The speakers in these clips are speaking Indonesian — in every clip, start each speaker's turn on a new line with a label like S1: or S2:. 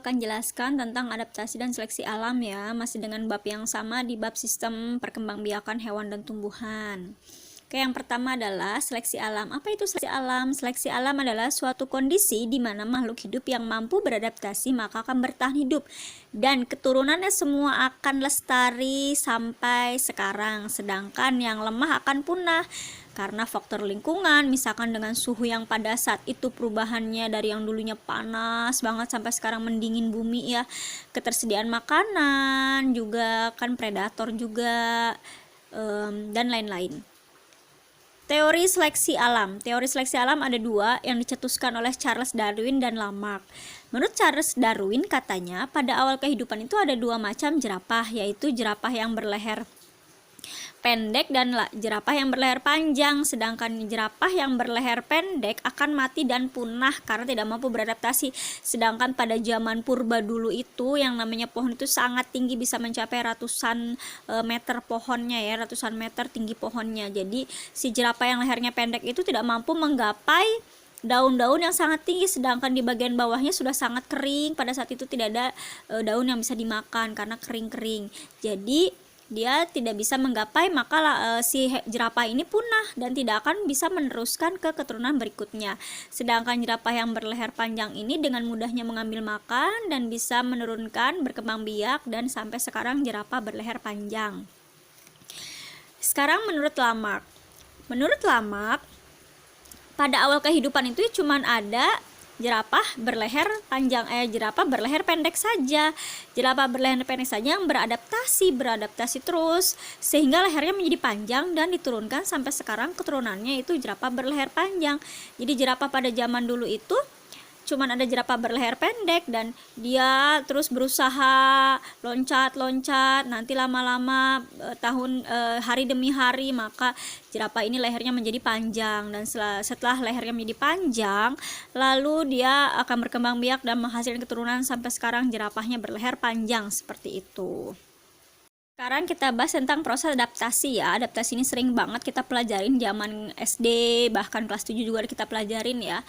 S1: akan jelaskan tentang adaptasi dan seleksi alam ya, masih dengan bab yang sama di bab sistem perkembangbiakan hewan dan tumbuhan. Oke, yang pertama adalah seleksi alam. Apa itu seleksi alam? Seleksi alam adalah suatu kondisi di mana makhluk hidup yang mampu beradaptasi maka akan bertahan hidup dan keturunannya semua akan lestari sampai sekarang, sedangkan yang lemah akan punah karena faktor lingkungan, misalkan dengan suhu yang pada saat itu perubahannya dari yang dulunya panas banget sampai sekarang mendingin bumi ya, ketersediaan makanan juga kan, predator juga, dan lain-lain. Teori seleksi alam. Teori seleksi alam ada dua yang dicetuskan oleh Charles Darwin dan Lamarck. Menurut Charles Darwin katanya pada awal kehidupan itu ada dua macam jerapah, yaitu jerapah yang berleher pendek dan jerapah yang berleher panjang. Sedangkan jerapah yang berleher pendek akan mati dan punah karena tidak mampu beradaptasi. Sedangkan pada zaman purba dulu itu yang namanya pohon itu sangat tinggi, bisa mencapai ratusan meter pohonnya ya, ratusan meter tinggi pohonnya. Jadi si jerapah yang lehernya pendek itu tidak mampu menggapai daun-daun yang sangat tinggi, sedangkan di bagian bawahnya sudah sangat kering. Pada saat itu tidak ada daun yang bisa dimakan karena kering-kering. Jadi dia tidak bisa menggapai, maka si jerapah ini punah dan tidak akan bisa meneruskan ke keturunan berikutnya. Sedangkan jerapah yang berleher panjang ini dengan mudahnya mengambil makan dan bisa menurunkan, berkembang biak, dan sampai sekarang jerapah berleher panjang. Sekarang menurut Lamarck. Menurut Lamarck, pada awal kehidupan itu cuma ada jerapah berleher panjang, jerapah berleher pendek saja. Jerapah berleher pendek saja yang beradaptasi terus sehingga lehernya menjadi panjang dan diturunkan sampai sekarang keturunannya itu jerapah berleher panjang. Jadi jerapah pada zaman dulu itu cuman ada jerapah berleher pendek dan dia terus berusaha loncat-loncat, nanti lama-lama hari demi hari maka jerapah ini lehernya menjadi panjang, dan setelah lehernya menjadi panjang lalu dia akan berkembang biak dan menghasilkan keturunan sampai sekarang jerapahnya berleher panjang seperti itu. Sekarang kita bahas tentang proses adaptasi ya. Adaptasi ini sering banget kita pelajarin zaman SD, bahkan kelas 7 juga kita pelajarin ya.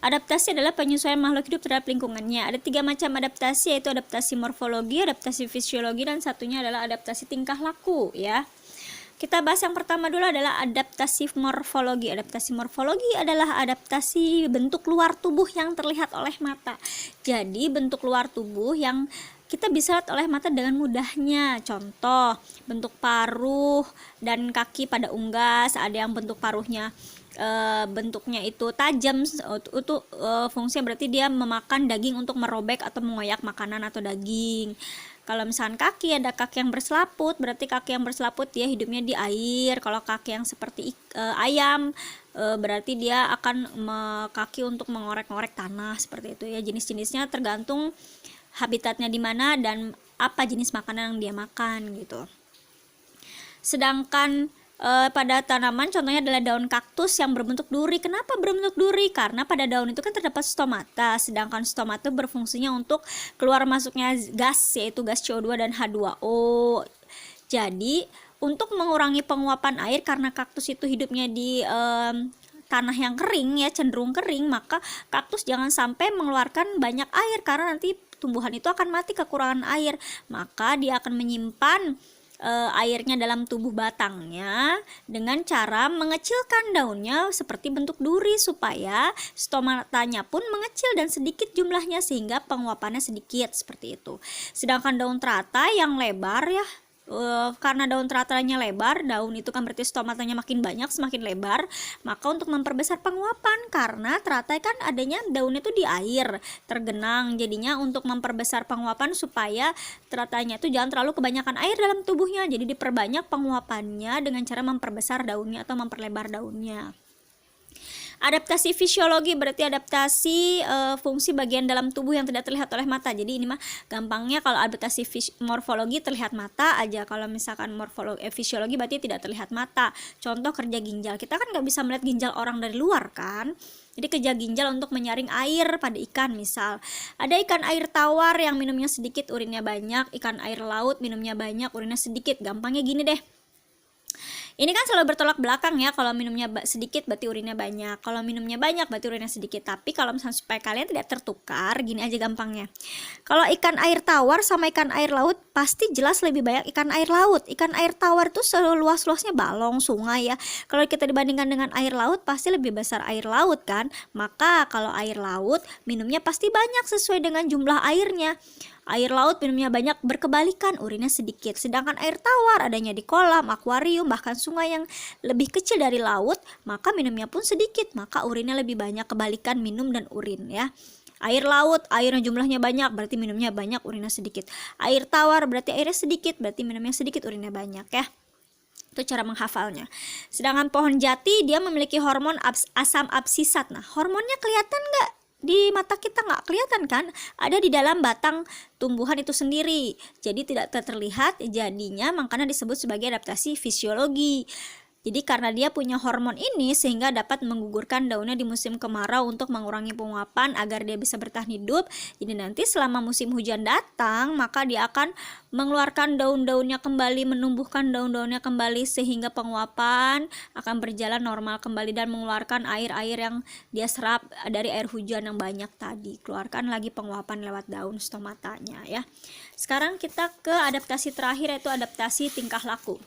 S1: Adaptasi adalah penyesuaian makhluk hidup terhadap lingkungannya. Ada 3 macam adaptasi, yaitu adaptasi morfologi, adaptasi fisiologi, dan satunya adalah adaptasi tingkah laku ya. Kita bahas yang pertama dulu adalah adaptasi morfologi. Adaptasi morfologi adalah adaptasi bentuk luar tubuh yang terlihat oleh mata. Jadi bentuk luar tubuh yang kita bisa lihat oleh mata dengan mudahnya. Contoh, bentuk paruh dan kaki pada unggas. Ada yang bentuk paruhnya bentuknya itu tajam, itu fungsinya berarti dia memakan daging untuk merobek atau mengoyak makanan atau daging. Kalau misalkan kaki, ada kaki yang berselaput, berarti kaki yang berselaput dia hidupnya di air. Kalau kaki yang seperti ayam, berarti dia akan kaki untuk mengorek-ngorek tanah, seperti itu ya. Jenis-jenisnya tergantung habitatnya di mana dan apa jenis makanan yang dia makan gitu. Sedangkan pada tanaman contohnya adalah daun kaktus yang berbentuk duri. Kenapa berbentuk duri? Karena pada daun itu kan terdapat stomata, sedangkan stomata berfungsinya untuk keluar masuknya gas, yaitu gas CO2 dan H2O. Jadi untuk mengurangi penguapan air, karena kaktus itu hidupnya di tanah yang kering ya, cenderung kering, maka kaktus jangan sampai mengeluarkan banyak air karena nanti tumbuhan itu akan mati kekurangan air. Maka dia akan menyimpan airnya dalam tubuh batangnya dengan cara mengecilkan daunnya seperti bentuk duri supaya stomatanya pun mengecil dan sedikit jumlahnya sehingga penguapannya sedikit, seperti itu. Sedangkan daun teratai yang lebar ya, karena daun teratainya lebar, daun itu kan berarti stomatanya makin banyak, semakin lebar, maka untuk memperbesar penguapan, karena teratai kan adanya daunnya itu di air tergenang, jadinya untuk memperbesar penguapan supaya teratainya itu jangan terlalu kebanyakan air dalam tubuhnya, jadi diperbanyak penguapannya dengan cara memperbesar daunnya atau memperlebar daunnya. Adaptasi fisiologi berarti adaptasi fungsi bagian dalam tubuh yang tidak terlihat oleh mata. Jadi ini mah gampangnya kalau adaptasi morfologi terlihat mata aja. Kalau misalkan fisiologi berarti tidak terlihat mata. Contoh kerja ginjal, kita kan nggak bisa melihat ginjal orang dari luar kan. Jadi kerja ginjal untuk menyaring air pada ikan, misal ada ikan air tawar yang minumnya sedikit, urinnya banyak. Ikan air laut minumnya banyak, urinnya sedikit. Gampangnya gini deh, Ini kan selalu bertolak belakang ya. Kalau minumnya sedikit berarti urinnya banyak. Kalau minumnya banyak berarti urinnya sedikit. Tapi kalau misalnya supaya kalian tidak tertukar, gini aja gampangnya. Kalau ikan air tawar sama ikan air laut pasti jelas lebih banyak ikan air laut. Ikan air tawar itu seluas-luasnya balong, sungai ya. Kalau kita dibandingkan dengan air laut pasti lebih besar air laut kan. Maka kalau air laut minumnya pasti banyak sesuai dengan jumlah airnya. Air laut minumnya banyak berkebalikan, urinnya sedikit. Sedangkan air tawar adanya di kolam, akuarium, bahkan sungai yang lebih kecil dari laut, maka minumnya pun sedikit, maka urinnya lebih banyak. Kebalikan minum dan urin ya. Air laut, airnya jumlahnya banyak, berarti minumnya banyak, urinnya sedikit. Air tawar berarti airnya sedikit, berarti minumnya sedikit, urinnya banyak ya. Itu cara menghafalnya. Sedangkan pohon jati dia memiliki hormon asam absisat. Nah, hormonnya kelihatan nggak? Di mata kita nggak kelihatan kan, ada di dalam batang tumbuhan itu sendiri, jadi tidak terlihat, jadinya makanya disebut sebagai adaptasi fisiologi. Jadi karena dia punya hormon ini sehingga dapat menggugurkan daunnya di musim kemarau untuk mengurangi penguapan agar dia bisa bertahan hidup. Jadi nanti selama musim hujan datang maka dia akan mengeluarkan daun-daunnya kembali, menumbuhkan daun-daunnya kembali sehingga penguapan akan berjalan normal kembali dan mengeluarkan air-air yang dia serap dari air hujan yang banyak tadi. Keluarkan lagi penguapan lewat daun stomatanya ya. Sekarang kita ke adaptasi terakhir, yaitu adaptasi tingkah laku.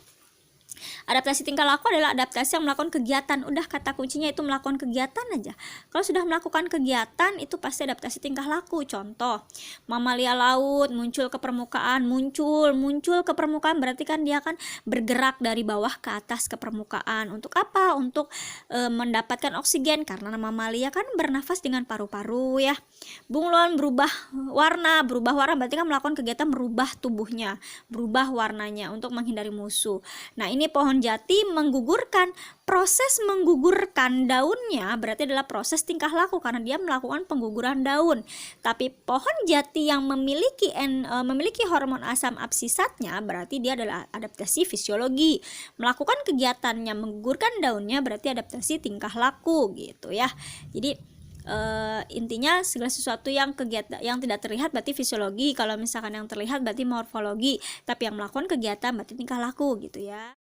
S1: Adaptasi tingkah laku adalah adaptasi yang melakukan kegiatan. Udah, kata kuncinya itu melakukan kegiatan aja. Kalau sudah melakukan kegiatan itu pasti adaptasi tingkah laku. Contoh, mamalia laut muncul ke permukaan, muncul ke permukaan berarti kan dia akan bergerak dari bawah ke atas ke permukaan. Untuk apa? Untuk mendapatkan oksigen, karena mamalia kan bernafas dengan paru-paru ya. Bunglon berubah warna berarti kan melakukan kegiatan merubah tubuhnya, berubah warnanya untuk menghindari musuh. Nah, ini pohon jati menggugurkan. Proses menggugurkan daunnya berarti adalah proses tingkah laku karena dia melakukan pengguguran daun. Tapi pohon jati yang memiliki hormon asam absisatnya berarti dia adalah adaptasi fisiologi. Melakukan kegiatannya menggugurkan daunnya berarti adaptasi tingkah laku gitu ya. Jadi intinya segala sesuatu yang kegiatan yang tidak terlihat berarti fisiologi, kalau misalkan yang terlihat berarti morfologi, tapi yang melakukan kegiatan berarti tingkah laku gitu ya.